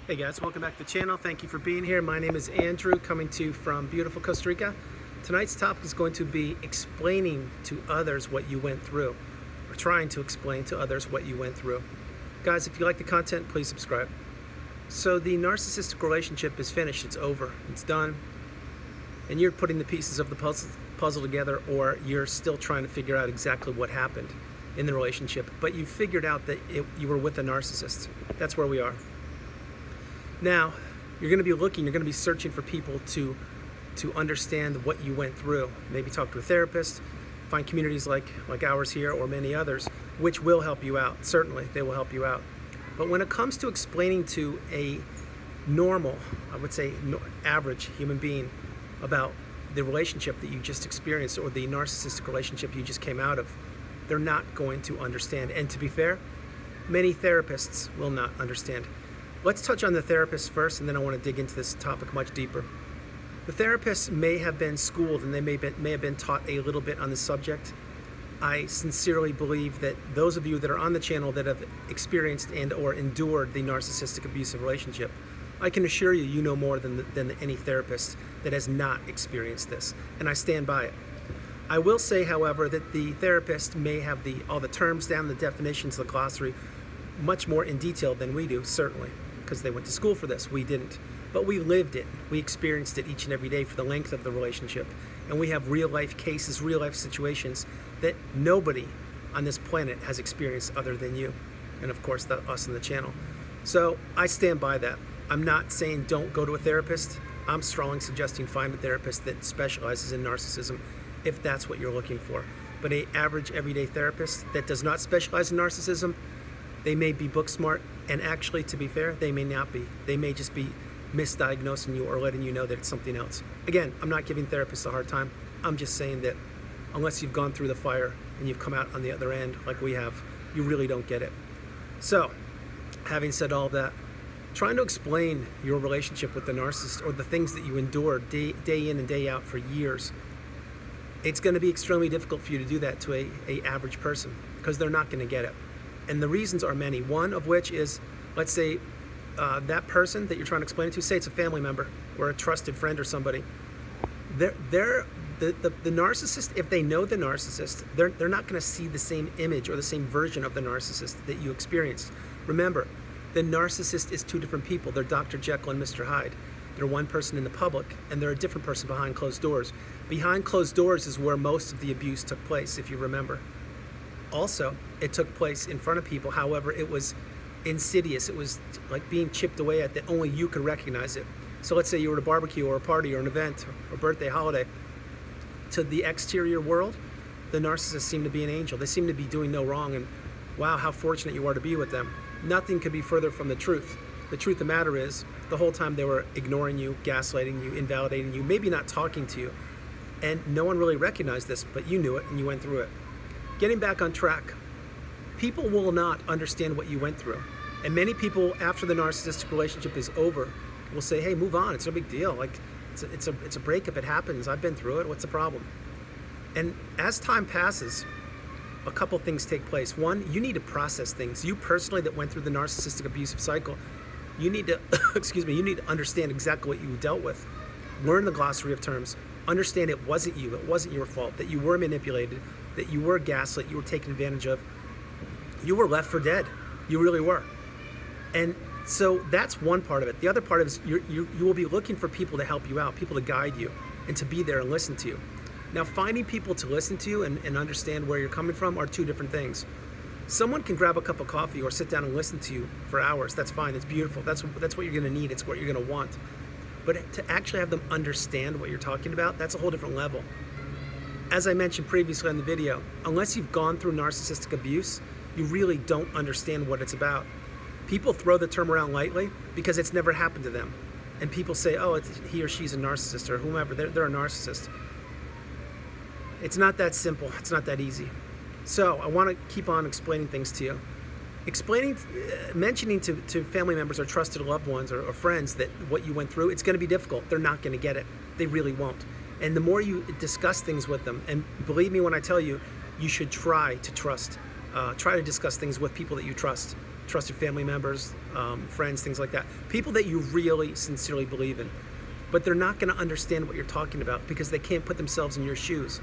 Hey guys, welcome back to the channel. Thank you for being here. My name is Andrew, coming to you from beautiful Costa Rica. Tonight's topic is going to be explaining to others what you went through, or trying to explain to others what you went through. Guys, if you like the content, please subscribe. So the narcissistic relationship is finished, it's over, it's done, and you're putting the pieces of the puzzle together, or you're still trying to figure out exactly what happened in the relationship, but you figured out that you were with a narcissist. That's where we are. Now, you're going to be looking, you're going to be searching for people to understand what you went through. Maybe talk to a therapist, find communities like ours here or many others, which will help you out. Certainly, they will help you out. But when it comes to explaining to a normal, I would say average human being about the relationship that you just experienced or the narcissistic relationship you just came out of, they're not going to understand. And to be fair, many therapists will not understand. Let's touch on the therapists first, and then I want to dig into this topic much deeper. The therapists may have been schooled and they may have been taught a little bit on the subject. I sincerely believe that those of you that are on the channel that have experienced and or endured the narcissistic abusive relationship, I can assure you, you know more than any therapist that has not experienced this, and I stand by it. I will say, however, that the therapist may have all the terms down, the definitions, the glossary, much more in detail than we do, certainly, because they went to school for this. We didn't. But we lived it. We experienced it each and every day for the length of the relationship. And we have real life cases, real life situations that nobody on this planet has experienced other than you. And of course, us on the channel. So I stand by that. I'm not saying don't go to a therapist. I'm strongly suggesting find a therapist that specializes in narcissism if that's what you're looking for. But an average everyday therapist that does not specialize in narcissism, they may be book smart, and actually, to be fair, they may not be. They may just be misdiagnosing you or letting you know that it's something else. Again, I'm not giving therapists a hard time. I'm just saying that unless you've gone through the fire and you've come out on the other end like we have, you really don't get it. So, having said all that, trying to explain your relationship with the narcissist or the things that you endured day in and day out for years, it's going to be extremely difficult for you to do that to a average person because they're not going to get it. And the reasons are many. One of which is, let's say that person that you're trying to explain it to, say it's a family member or a trusted friend or somebody. The narcissist, if they know the narcissist, they're not going to see the same image or the same version of the narcissist that you experienced. Remember, the narcissist is two different people. They're Dr. Jekyll and Mr. Hyde. They're one person in the public, and they're a different person behind closed doors. Behind closed doors is where most of the abuse took place, if you remember. Also, it took place in front of people. However, it was insidious. It was like being chipped away at that only you could recognize it. So let's say you were at a barbecue or a party or an event or birthday, holiday. To the exterior world, the narcissist seemed to be an angel. They seemed to be doing no wrong, and wow, how fortunate you are to be with them. Nothing could be further from the truth. The truth of the matter is, the whole time they were ignoring you, gaslighting you, invalidating you, maybe not talking to you. And no one really recognized this, but you knew it and you went through it. Getting back on track, people will not understand what you went through. And many people, after the narcissistic relationship is over, will say, hey, move on, it's no big deal. Like, it's a breakup, it happens, I've been through it, what's the problem? And as time passes, a couple things take place. One, you need to process things. You personally that went through the narcissistic abusive cycle, you need to, you need to understand exactly what you dealt with. Learn the glossary of terms. Understand it wasn't you, it wasn't your fault, that you were manipulated, that you were gaslit, you were taken advantage of. You were left for dead. You really were. And so that's one part of it. The other part of it is you will be looking for people to help you out, people to guide you, and to be there and listen to you. Now, finding people to listen to you and understand where you're coming from are two different things. Someone can grab a cup of coffee or sit down and listen to you for hours. That's fine. It's beautiful. That's what you're going to need. It's what you're going to want. But to actually have them understand what you're talking about, that's a whole different level. As I mentioned previously in the video, unless you've gone through narcissistic abuse, you really don't understand what it's about. People throw the term around lightly because it's never happened to them. And people say, oh, he or she's a narcissist, or whomever, they're a narcissist. It's not that simple. It's not that easy. So I want to keep on explaining things to you. Mentioning to family members or trusted loved ones or friends that what you went through, it's going to be difficult. They're not going to get it. They really won't. And the more you discuss things with them, and believe me when I tell you, you should try to discuss things with people that you trust. Trusted family members, friends, things like that. People that you really sincerely believe in. But they're not going to understand what you're talking about because they can't put themselves in your shoes.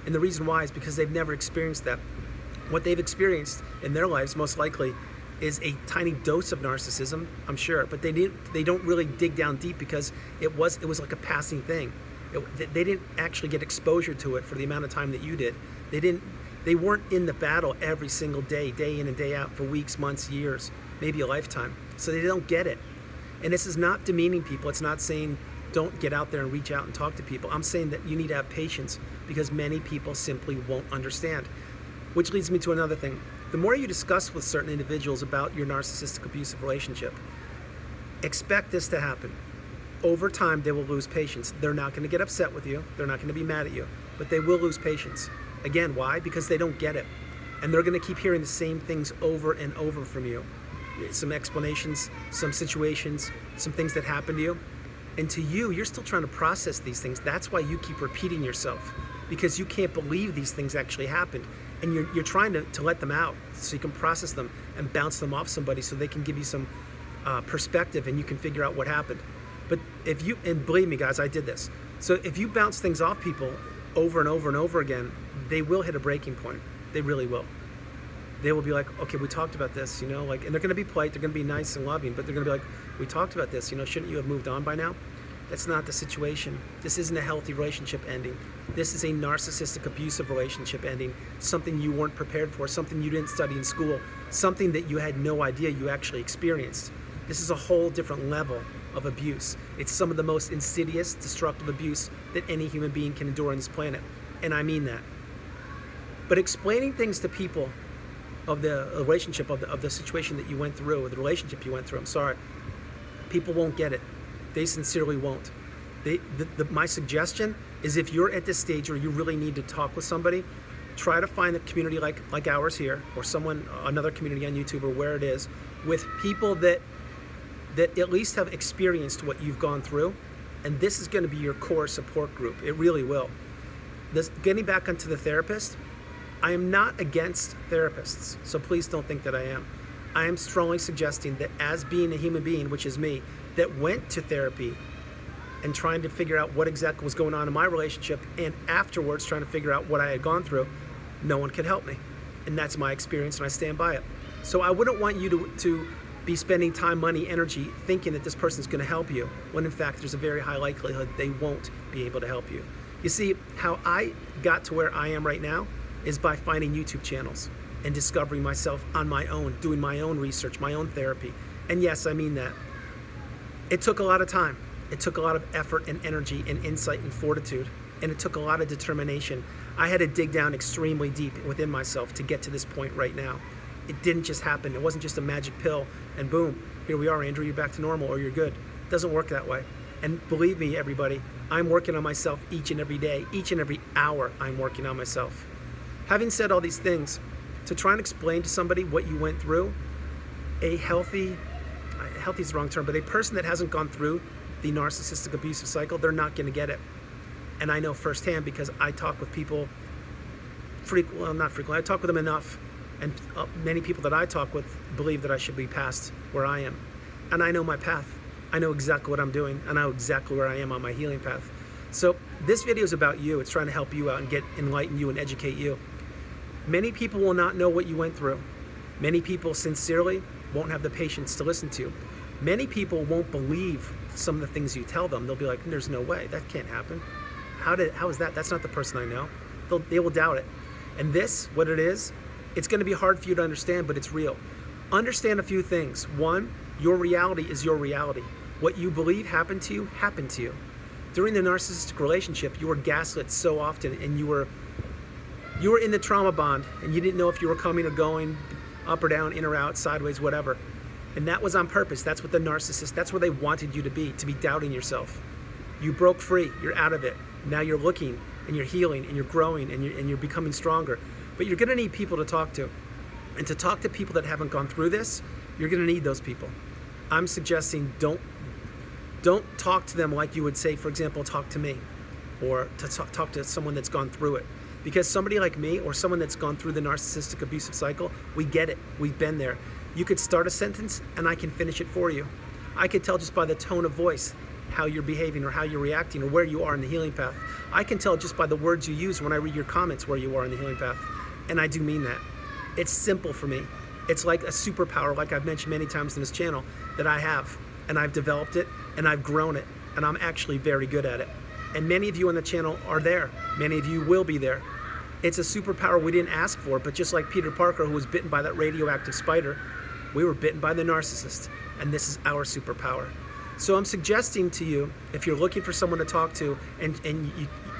And the reason why is because they've never experienced that. What they've experienced in their lives most likely is a tiny dose of narcissism, I'm sure, but they don't really dig down deep because it was like a passing thing. They didn't actually get exposure to it for the amount of time that you did. They weren't in the battle every single day, day in and day out for weeks, months, years, maybe a lifetime. So they don't get it. And this is not demeaning people. It's not saying don't get out there and reach out and talk to people. I'm saying that you need to have patience because many people simply won't understand. Which leads me to another thing. The more you discuss with certain individuals about your narcissistic abusive relationship, expect this to happen. Over time, they will lose patience. They're not going to get upset with you. They're not going to be mad at you, but they will lose patience. Again, why? Because they don't get it. And they're going to keep hearing the same things over and over from you. Some explanations, some situations, some things that happen to you. And to you, you're still trying to process these things. That's why you keep repeating yourself, because you can't believe these things actually happened. And you're trying to let them out so you can process them and bounce them off somebody so they can give you some perspective and you can figure out what happened. But and believe me guys, I did this. So if you bounce things off people over and over and over again, they will hit a breaking point. They really will. They will be like, okay, we talked about this, and they're going to be polite, they're going to be nice and loving, but they're going to be like, we talked about this, shouldn't you have moved on by now? That's not the situation. This isn't a healthy relationship ending. This is a narcissistic abusive relationship ending, something you weren't prepared for, something you didn't study in school, something that you had no idea you actually experienced. This is a whole different level of abuse. It's some of the most insidious, destructive abuse that any human being can endure on this planet, and I mean that. But explaining things to people of the relationship, of the situation that you went through, or the relationship you went through, people won't get it. They sincerely won't. My suggestion is if you're at this stage where you really need to talk with somebody, try to find a community like ours here, or another community on YouTube or where it is, with people that at least have experienced what you've gone through, and this is going to be your core support group. It really will. Getting back onto the therapist, I am not against therapists, so please don't think that I am. I am strongly suggesting that as being a human being, which is me, that went to therapy and trying to figure out what exactly was going on in my relationship, and afterwards trying to figure out what I had gone through, no one could help me. And that's my experience, and I stand by it. So I wouldn't want you to be spending time, money, energy thinking that this person's going to help you, when in fact there's a very high likelihood they won't be able to help you. You see, how I got to where I am right now is by finding YouTube channels and discovering myself on my own, doing my own research, my own therapy. And yes, I mean that. It took a lot of time. It took a lot of effort and energy and insight and fortitude, and it took a lot of determination. I had to dig down extremely deep within myself to get to this point right now. It didn't just happen. It wasn't just a magic pill and boom, here we are, Andrew, you're back to normal or you're good. It doesn't work that way. And believe me, everybody, I'm working on myself each and every day, each and every hour I'm working on myself. Having said all these things, to try and explain to somebody what you went through, a healthy is the wrong term, but a person that hasn't gone through the narcissistic abusive cycle, they're not going to get it. And I know firsthand because I talk with people not frequently, I talk with them enough, and many people that I talk with believe that I should be past where I am. And I know my path. I know exactly what I'm doing, and I know exactly where I am on my healing path. So this video is about you. It's trying to help you out and enlighten you and educate you. Many people will not know what you went through. Many people sincerely won't have the patience to listen to you. Many people won't believe some of the things you tell them. They'll be like, there's no way, that can't happen. How is that? That's not the person I know. They will doubt it. And this, what it is, it's going to be hard for you to understand, but it's real. Understand a few things. One, your reality is your reality. What you believe happened to you. During the narcissistic relationship, you were gaslit so often, and you were in the trauma bond, and you didn't know if you were coming or going, up or down, in or out, sideways, whatever. And that was on purpose. That's what the narcissist, that's where they wanted you to be doubting yourself. You broke free, you're out of it. Now you're looking, and you're healing, and you're growing, and you're becoming stronger. But you're gonna need people to talk to. And to talk to people that haven't gone through this, you're gonna need those people. I'm suggesting don't talk to them like you would say, for example, talk to me, or to talk to someone that's gone through it. Because somebody like me, or someone that's gone through the narcissistic abusive cycle, we get it, we've been there. You could start a sentence and I can finish it for you. I could tell just by the tone of voice how you're behaving or how you're reacting or where you are in the healing path. I can tell just by the words you use when I read your comments where you are in the healing path. And I do mean that. It's simple for me. It's like a superpower, like I've mentioned many times in this channel, that I have. And I've developed it and I've grown it. And I'm actually very good at it. And many of you on the channel are there. Many of you will be there. It's a superpower we didn't ask for, but just like Peter Parker, who was bitten by that radioactive spider, we were bitten by the narcissist. And this is our superpower. So I'm suggesting to you, if you're looking for someone to talk to and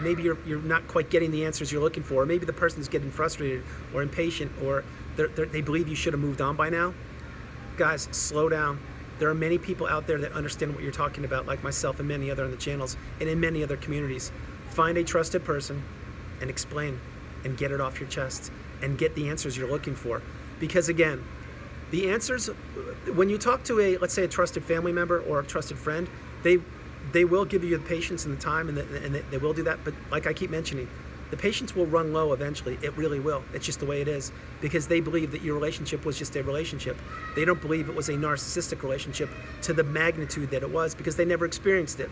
maybe you're not quite getting the answers you're looking for, or maybe the person's getting frustrated or impatient, or they believe you should have moved on by now, guys, slow down. There are many people out there that understand what you're talking about, like myself and many other on the channels and in many other communities. Find a trusted person and explain and get it off your chest and get the answers you're looking for. Because again, the answers, when you talk to let's say a trusted family member or a trusted friend, they will give you the patience and the time, and they will do that. But like I keep mentioning, the patience will run low eventually. It really will. It's just the way it is, because they believe that your relationship was just a relationship. They don't believe it was a narcissistic relationship to the magnitude that it was, because they never experienced it.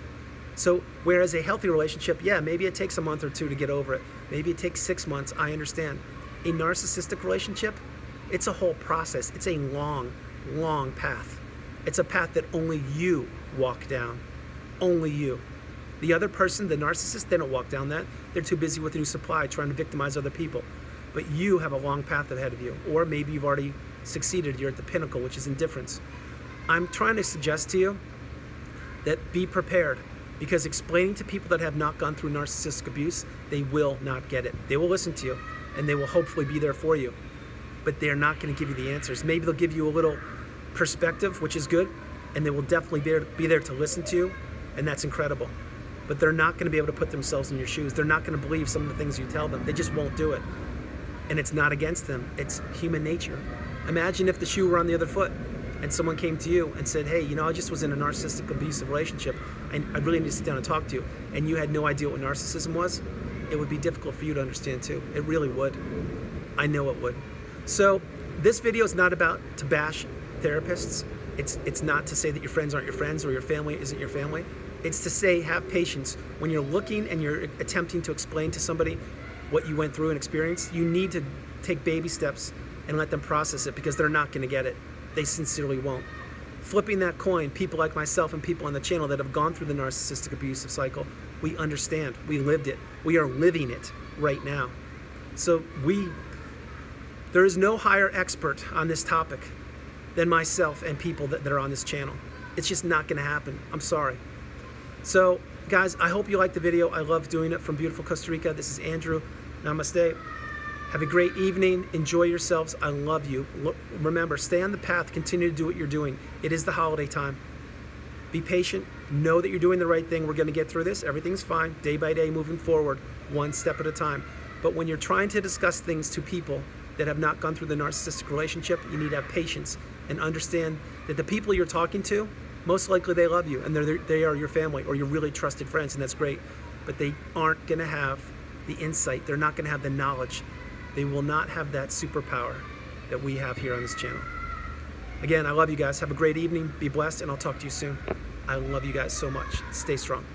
So whereas a healthy relationship, yeah, maybe it takes a month or two to get over it. Maybe it takes 6 months. I understand. A narcissistic relationship, it's a whole process. It's a long, long path. It's a path that only you walk down. Only you. The other person, the narcissist, they don't walk down that. They're too busy with new supply, trying to victimize other people. But you have a long path ahead of you. Or maybe you've already succeeded. You're at the pinnacle, which is indifference. I'm trying to suggest to you that be prepared. Because explaining to people that have not gone through narcissistic abuse, they will not get it. They will listen to you, and they will hopefully be there for you. But they're not going to give you the answers. Maybe they'll give you a little perspective, which is good, and they will definitely be there to listen to you, and that's incredible. But they're not going to be able to put themselves in your shoes. They're not going to believe some of the things you tell them. They just won't do it. And it's not against them. It's human nature. Imagine if the shoe were on the other foot, and someone came to you and said, hey, I just was in a narcissistic abusive relationship, and I really need to sit down and talk to you, and you had no idea what narcissism was. It would be difficult for you to understand too. It really would. I know it would. So this video is not about to bash therapists. It's not to say that your friends aren't your friends or your family isn't your family. It's to say have patience. When you're looking and you're attempting to explain to somebody what you went through and experienced, you need to take baby steps and let them process it, because they're not going to get it. They sincerely won't. Flipping that coin, people like myself and people on the channel that have gone through the narcissistic abusive cycle, we understand. We lived it. We are living it right now. So there is no higher expert on this topic than myself and people that are on this channel. It's just not going to happen. I'm sorry. So, guys, I hope you liked the video. I love doing it from beautiful Costa Rica. This is Andrew. Namaste. Have a great evening. Enjoy yourselves. I love you. Remember, stay on the path. Continue to do what you're doing. It is the holiday time. Be patient. Know that you're doing the right thing. We're going to get through this. Everything's fine. Day by day, moving forward, one step at a time. But when you're trying to discuss things to people that have not gone through the narcissistic relationship, you need to have patience and understand that the people you're talking to, most likely they love you and they are your family or your really trusted friends, and that's great. But they aren't going to have the insight. They're not going to have the knowledge. They will not have that superpower that we have here on this channel. Again, I love you guys. Have a great evening. Be blessed, and I'll talk to you soon. I love you guys so much. Stay strong.